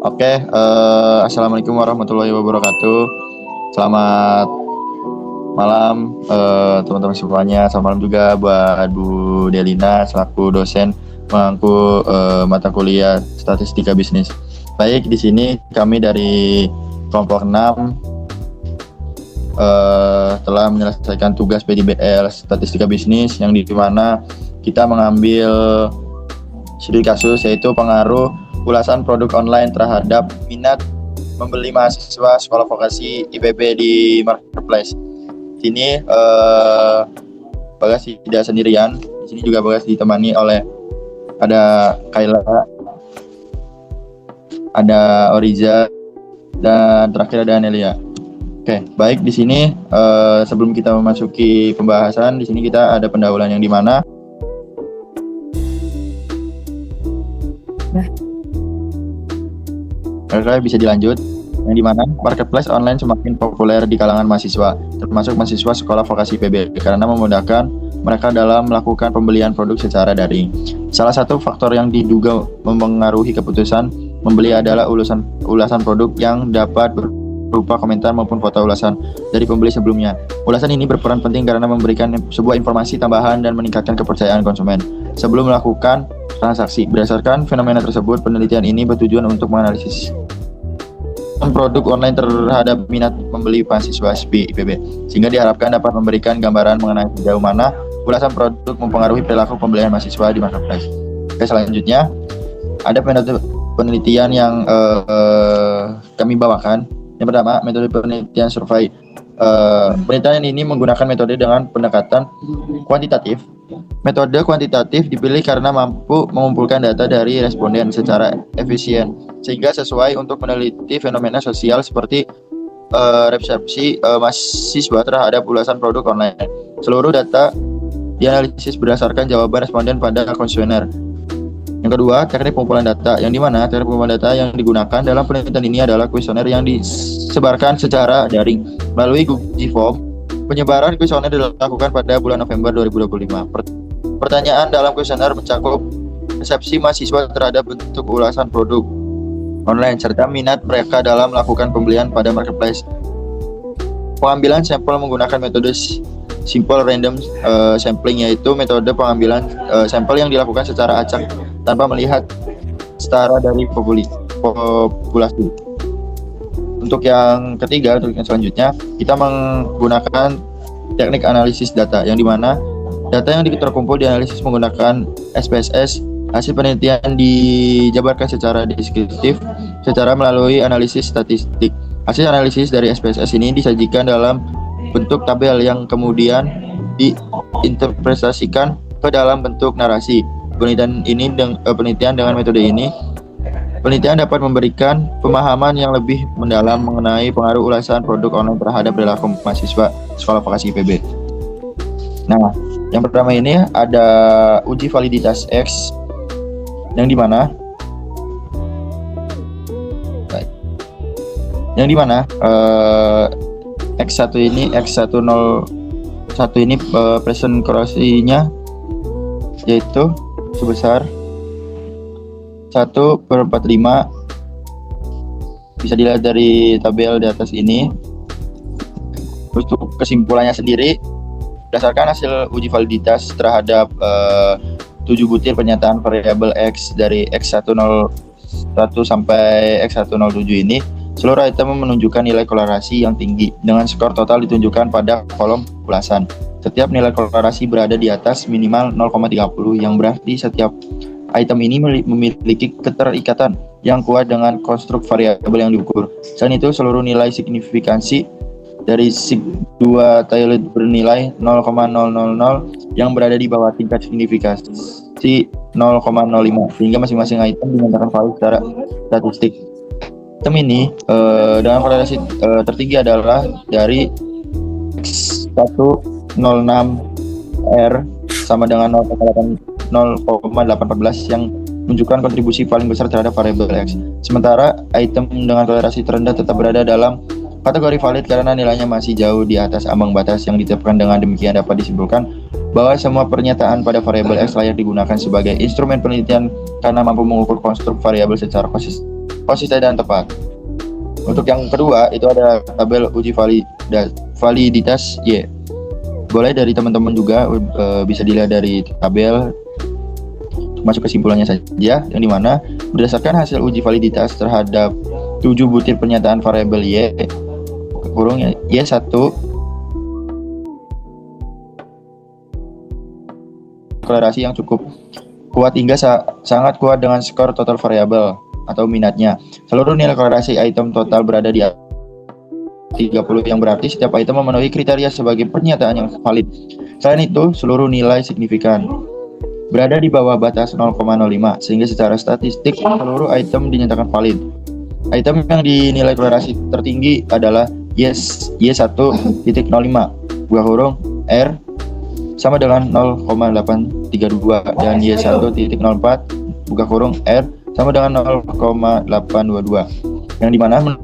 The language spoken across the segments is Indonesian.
Oke, Assalamualaikum warahmatullahi wabarakatuh. Selamat malam teman-teman semuanya. Selamat malam juga buat Bu Delina selaku dosen mangku mata kuliah Statistika Bisnis. Baik, di sini kami dari kelompok 6 telah menyelesaikan tugas PDBL Statistika Bisnis yang di mana kita mengambil studi kasus yaitu pengaruh ulasan produk online terhadap minat membeli mahasiswa sekolah vokasi IPB di marketplace. Di sini Bagas tidak sendirian. Di sini juga Bagas ditemani oleh ada Kayla, ada Oriza, dan terakhir ada Anelia. Oke, baik, di sini sebelum kita memasuki pembahasan, di sini kita ada pendahuluan yang di mana bisa dilanjut, yang dimana marketplace online semakin populer di kalangan mahasiswa, termasuk mahasiswa sekolah vokasi PB, karena memudahkan mereka dalam melakukan pembelian produk secara daring. Salah satu faktor yang diduga mempengaruhi keputusan membeli adalah ulasan produk yang dapat berupa komentar maupun foto ulasan dari pembeli sebelumnya. Ulasan ini berperan penting karena memberikan sebuah informasi tambahan dan meningkatkan kepercayaan konsumen sebelum melakukan transaksi. Berdasarkan fenomena tersebut, penelitian ini bertujuan untuk menganalisis produk online terhadap minat membeli mahasiswa IPB, sehingga diharapkan dapat memberikan gambaran mengenai sejauh mana ulasan produk mempengaruhi perilaku pembelian mahasiswa di marketplace. Oke, selanjutnya ada metode penelitian yang kami bawakan. Yang pertama, metode penelitian survei. Penelitian ini menggunakan metode dengan pendekatan kuantitatif. Metode kuantitatif dipilih karena mampu mengumpulkan data dari responden secara efisien, sehingga sesuai untuk meneliti fenomena sosial seperti resepsi mahasiswa terhadap ulasan produk online. Seluruh data dianalisis berdasarkan jawaban responden pada kuesioner. Yang kedua, teknik pengumpulan data, yang dimana teknik pengumpulan data yang digunakan dalam penelitian ini adalah kuesioner yang disebarkan secara daring melalui Google Form. Penyebaran kuesioner dilakukan pada bulan November 2025. Pertanyaan dalam kuesioner mencakup persepsi mahasiswa terhadap bentuk ulasan produk online serta minat mereka dalam melakukan pembelian pada marketplace. Pengambilan sampel menggunakan metode simple random sampling, yaitu metode pengambilan sampel yang dilakukan secara acak tanpa melihat setara dari populasi. Untuk yang ketiga, untuk yang selanjutnya, kita menggunakan teknik analisis data, yang dimana data yang terkumpul dianalisis menggunakan SPSS. Hasil penelitian dijabarkan secara deskriptif secara melalui analisis statistik. Hasil analisis dari SPSS ini disajikan dalam bentuk tabel yang kemudian diinterpretasikan ke dalam bentuk narasi. Penelitian dengan metode ini, penelitian dapat memberikan pemahaman yang lebih mendalam mengenai pengaruh ulasan produk online terhadap perilaku mahasiswa sekolah vokasi IPB. Nah, yang pertama ini ada uji validitas X, yang dimana X1 ini present korelasinya yaitu sebesar 1/45. Bisa dilihat dari tabel di atas ini. Untuk kesimpulannya sendiri, berdasarkan hasil uji validitas terhadap 7 butir pernyataan variabel X dari X101 sampai X107 ini, seluruh item menunjukkan nilai korelasi yang tinggi dengan skor total ditunjukkan pada kolom ulasan. Setiap nilai korelasi berada di atas minimal 0,30, yang berarti setiap item ini memiliki keterikatan yang kuat dengan konstruk variabel yang diukur. Selain itu, seluruh nilai signifikansi dari sig2 Taylor bernilai 0,000 yang berada di bawah tingkat signifikansi 0,05, sehingga masing-masing item dinyatakan valid secara statistik. Item ini dengan korelasi tertinggi adalah dari X106R sama dengan 0,814 yang menunjukkan kontribusi paling besar terhadap variabel X. Sementara item dengan toleransi terendah tetap berada dalam kategori valid karena nilainya masih jauh di atas ambang batas yang ditetapkan. Dengan demikian dapat disimpulkan bahwa semua pernyataan pada variabel X layak digunakan sebagai instrumen penelitian karena mampu mengukur konstruk variabel secara konsisten. konsisten dan tepat. Untuk yang kedua itu ada tabel uji validitas Y. Boleh dari teman-teman juga bisa dilihat dari tabel, masuk kesimpulannya saja, yang dimana berdasarkan hasil uji validitas terhadap 7 butir pernyataan variabel Y kurung Y1 deklarasi yang cukup kuat hingga sangat kuat dengan skor total variabel atau minatnya. Seluruh nilai korelasi item total berada di 30, yang berarti setiap item memenuhi kriteria sebagai pernyataan yang valid. Selain itu, seluruh nilai signifikan berada di bawah batas 0,05, sehingga secara statistik seluruh item dinyatakan valid. Item yang dinilai korelasi tertinggi adalah Y1.05 buah huruf R sama dengan 0,832 dan Y1.04 buka kurung R sama dengan 0,822, yang dimana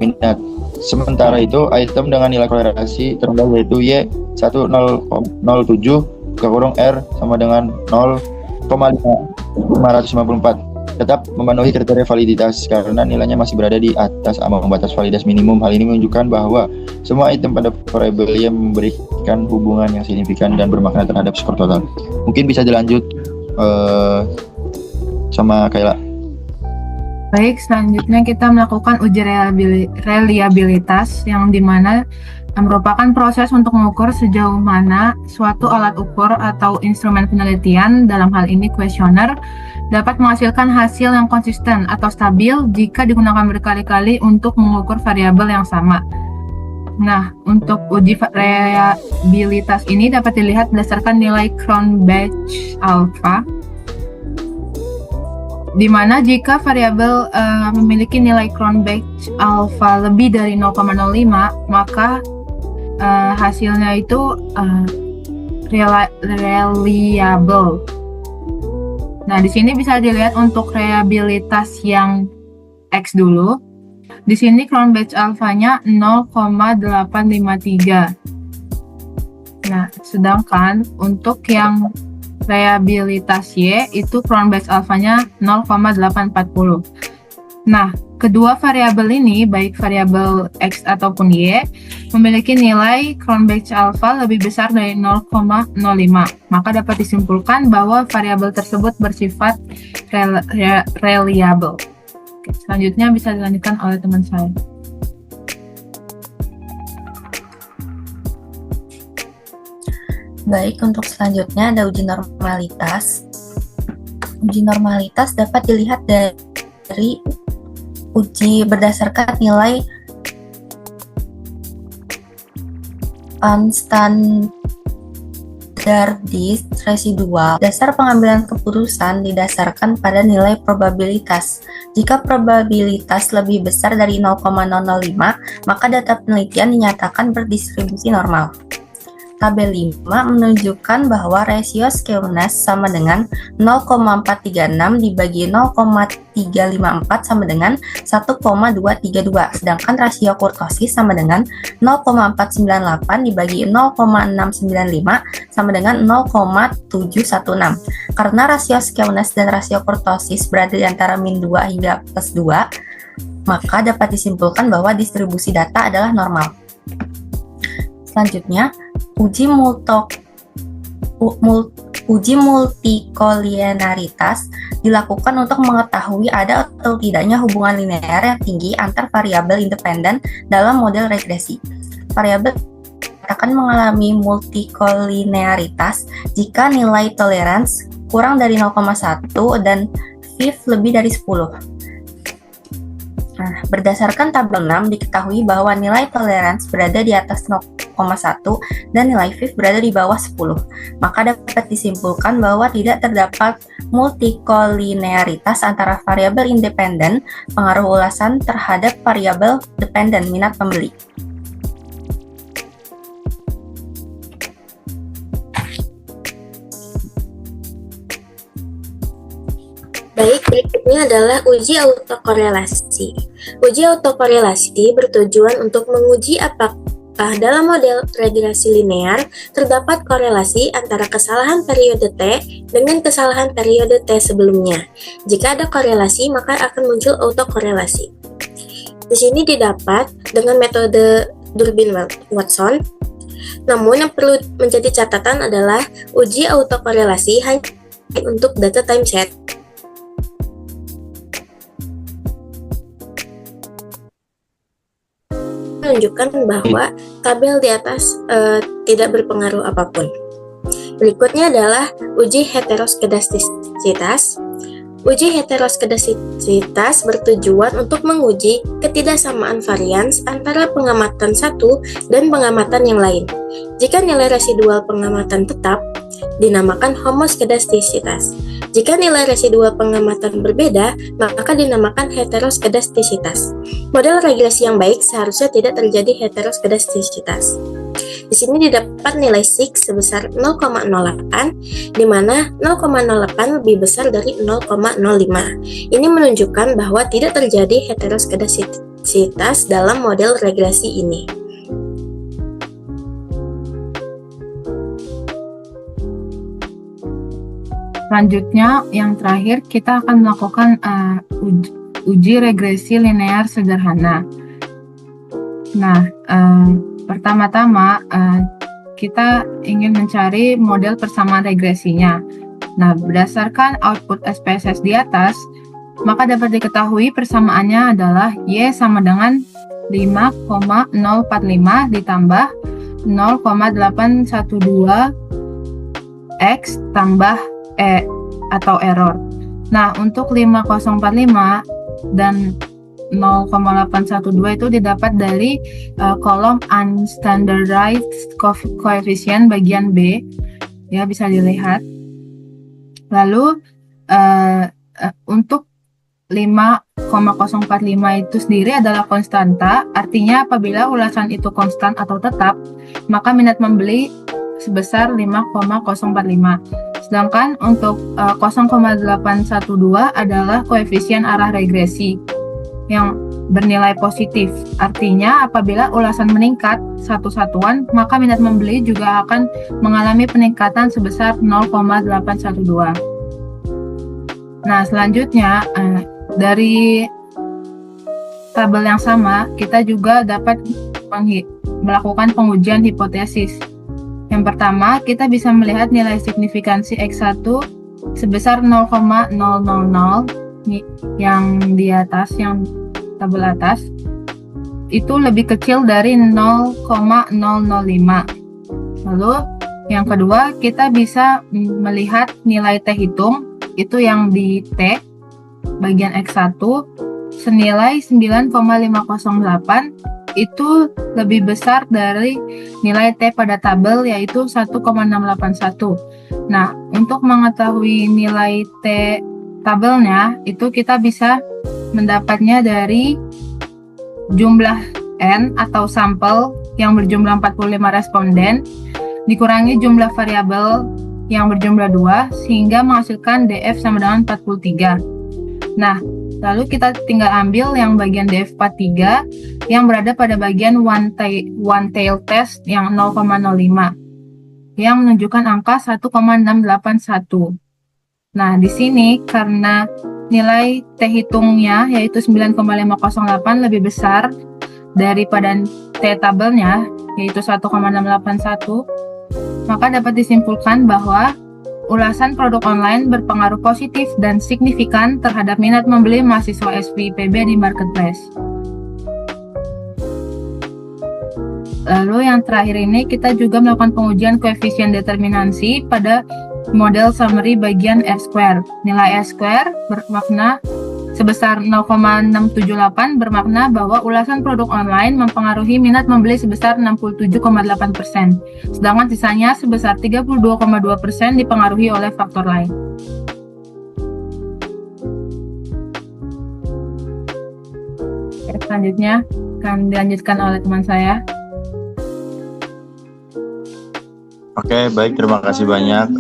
minat. Sementara itu item dengan nilai korelasi terendah yaitu Y107 buka kurung R sama dengan 0,554 tetap memenuhi kriteria validitas karena nilainya masih berada di atas ambang batas validitas minimum. Hal ini menunjukkan bahwa semua item pada variabel Y memberikan hubungan yang signifikan dan bermakna terhadap skor total. Mungkin bisa dilanjut sama Kayla. Baik, selanjutnya kita melakukan uji reliabilitas yang dimana merupakan proses untuk mengukur sejauh mana suatu alat ukur atau instrumen penelitian, dalam hal ini kuesioner, dapat menghasilkan hasil yang konsisten atau stabil jika digunakan berkali-kali untuk mengukur variabel yang sama. Nah, untuk uji reliabilitas ini dapat dilihat berdasarkan nilai Cronbach alpha, di mana jika variabel memiliki nilai Cronbach alpha lebih dari 0,05, maka hasilnya itu reliable. Nah, di sini bisa dilihat untuk reliabilitas yang X dulu. Di sini Cronbach alpha-nya 0,853. Nah, sedangkan untuk yang reliabilitas Y itu Cronbach alpha-nya 0,840. Nah, kedua variabel ini, baik variabel X ataupun Y, memiliki nilai Cronbach alpha lebih besar dari 0,05. Maka dapat disimpulkan bahwa variabel tersebut bersifat reliable. Oke, selanjutnya bisa dilanjutkan oleh teman saya. Baik, untuk selanjutnya ada uji normalitas. Uji normalitas dapat dilihat dari uji berdasarkan nilai unstandardized residual. Dasar pengambilan keputusan didasarkan pada nilai probabilitas. Jika probabilitas lebih besar dari 0,005, maka data penelitian dinyatakan berdistribusi normal. Tabel 5 menunjukkan bahwa rasio skewness sama dengan 0,436 dibagi 0,354 sama dengan 1,232, sedangkan rasio kurtosis sama dengan 0,498 dibagi 0,695 sama dengan 0,716. Karena rasio skewness dan rasio kurtosis berada di antara min 2 hingga plus 2, maka dapat disimpulkan bahwa distribusi data adalah normal. Selanjutnya, uji multikolinearitas dilakukan untuk mengetahui ada atau tidaknya hubungan linear yang tinggi antar variabel independen dalam model regresi. Variabel akan mengalami multikolinearitas jika nilai tolerance kurang dari 0,1 dan VIF lebih dari 10. Nah, berdasarkan tabel 6 diketahui bahwa nilai tolerance berada di atas 0,1 dan nilai VIF berada di bawah 10. Maka dapat disimpulkan bahwa tidak terdapat multikolinearitas antara variabel independen pengaruh ulasan terhadap variabel dependen minat pembeli. Baik, berikutnya adalah uji autokorelasi. Uji autokorelasi bertujuan untuk menguji apakah apakah dalam model regresi linear terdapat korelasi antara kesalahan periode T dengan kesalahan periode T sebelumnya. Jika ada korelasi, maka akan muncul autokorelasi. Di sini didapat dengan metode Durbin-Watson. Namun yang perlu menjadi catatan adalah uji autokorelasi hanya untuk data time set. Menunjukkan bahwa tabel di atas tidak berpengaruh apapun. Berikutnya adalah uji heteroskedastisitas. Uji heteroskedastisitas bertujuan untuk menguji ketidaksamaan varians antara pengamatan satu dan pengamatan yang lain. Jika nilai residual pengamatan tetap, dinamakan homoskedastisitas. Jika nilai residual pengamatan berbeda, maka dinamakan heteroskedastisitas. Model regresi yang baik seharusnya tidak terjadi heteroskedastisitas. Di sini didapat nilai sig sebesar 0,08, di mana 0,08 lebih besar dari 0,05. Ini menunjukkan bahwa tidak terjadi heteroskedastisitas dalam model regresi ini. Selanjutnya, yang terakhir kita akan melakukan uji regresi linear sederhana. Nah, pertama-tama kita ingin mencari model persamaan regresinya. Nah, berdasarkan output SPSS di atas, maka dapat diketahui persamaannya adalah Y sama dengan 5,045 ditambah 0,812 X tambah E atau error. Nah, untuk 5045 dan 0,812 itu didapat dari kolom unstandardized coefficient bagian B, ya bisa dilihat. Lalu untuk 5,045 itu sendiri adalah konstanta, artinya apabila ulasan itu konstan atau tetap, maka minat membeli sebesar 5,045. Sedangkan untuk 0,812 adalah koefisien arah regresi yang bernilai positif. Artinya apabila ulasan meningkat satu satuan, maka minat membeli juga akan mengalami peningkatan sebesar 0,812. Nah, selanjutnya dari tabel yang sama, kita juga dapat melakukan pengujian hipotesis. Yang pertama, kita bisa melihat nilai signifikansi X1 sebesar 0,000 yang di atas, yang tabel atas, itu lebih kecil dari 0,005. Lalu, yang kedua, kita bisa melihat nilai T hitung, itu yang di T, bagian X1, senilai 9,508, itu lebih besar dari nilai T pada tabel, yaitu 1,681. Nah, untuk mengetahui nilai T tabelnya, itu kita bisa mendapatnya dari jumlah N atau sampel yang berjumlah 45 responden, dikurangi jumlah variabel yang berjumlah 2, sehingga menghasilkan DF sama dengan 43. Nah, lalu kita tinggal ambil yang bagian DF43 yang berada pada bagian one tail test yang 0,05 yang menunjukkan angka 1,681. Nah, di sini karena nilai T hitungnya yaitu 9,508 lebih besar daripada T tabelnya yaitu 1,681, maka dapat disimpulkan bahwa ulasan produk online berpengaruh positif dan signifikan terhadap minat membeli mahasiswa SVIPB di marketplace. Lalu yang terakhir ini kita juga melakukan pengujian koefisien determinansi pada model summary bagian R-square. Nilai R-square bermakna sebesar 0,678 bermakna bahwa ulasan produk online mempengaruhi minat membeli sebesar 67,8%, sedangkan sisanya sebesar 32,2% dipengaruhi oleh faktor lain. Selanjutnya akan dilanjutkan oleh teman saya. Oke, baik, terima kasih banyak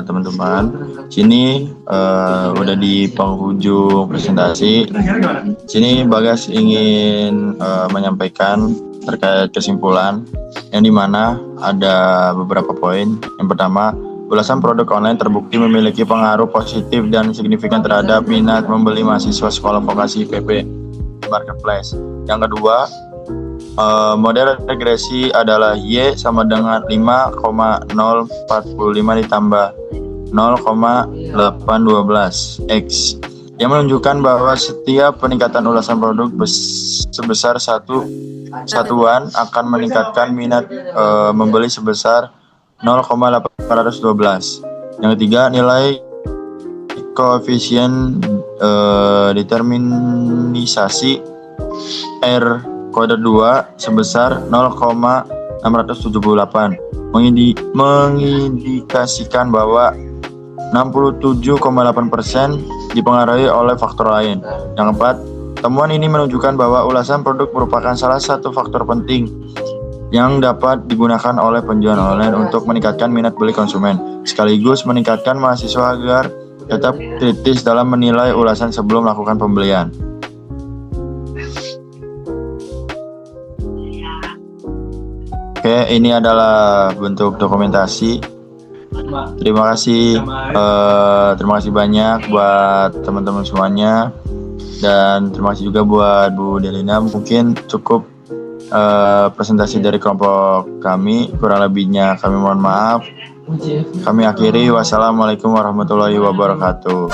teman-teman. Sini udah di penghujung presentasi. Sini Bagas ingin menyampaikan terkait kesimpulan, yang dimana ada beberapa poin. Yang pertama, ulasan produk online terbukti memiliki pengaruh positif dan signifikan terhadap minat membeli mahasiswa sekolah vokasi IPB Marketplace. Yang kedua, model regresi adalah Y sama dengan 5,045 ditambah 0,812 X, yang menunjukkan bahwa setiap peningkatan ulasan produk sebesar satuan akan meningkatkan minat membeli sebesar 0,812. Yang ketiga, nilai koefisien determinisasi R kode 2 sebesar 0,678 mengindikasikan bahwa 67,8% dipengaruhi oleh faktor lain. Yang keempat, temuan ini menunjukkan bahwa ulasan produk merupakan salah satu faktor penting yang dapat digunakan oleh penjual online untuk meningkatkan minat beli konsumen, sekaligus meningkatkan mahasiswa agar tetap kritis dalam menilai ulasan sebelum melakukan pembelian. Oke, ini adalah bentuk dokumentasi. Terima kasih banyak buat teman-teman semuanya, dan terima kasih juga buat Bu Delina. Mungkin cukup presentasi dari kelompok kami, kurang lebihnya kami mohon maaf. Kami akhiri, wassalamualaikum warahmatullahi wabarakatuh.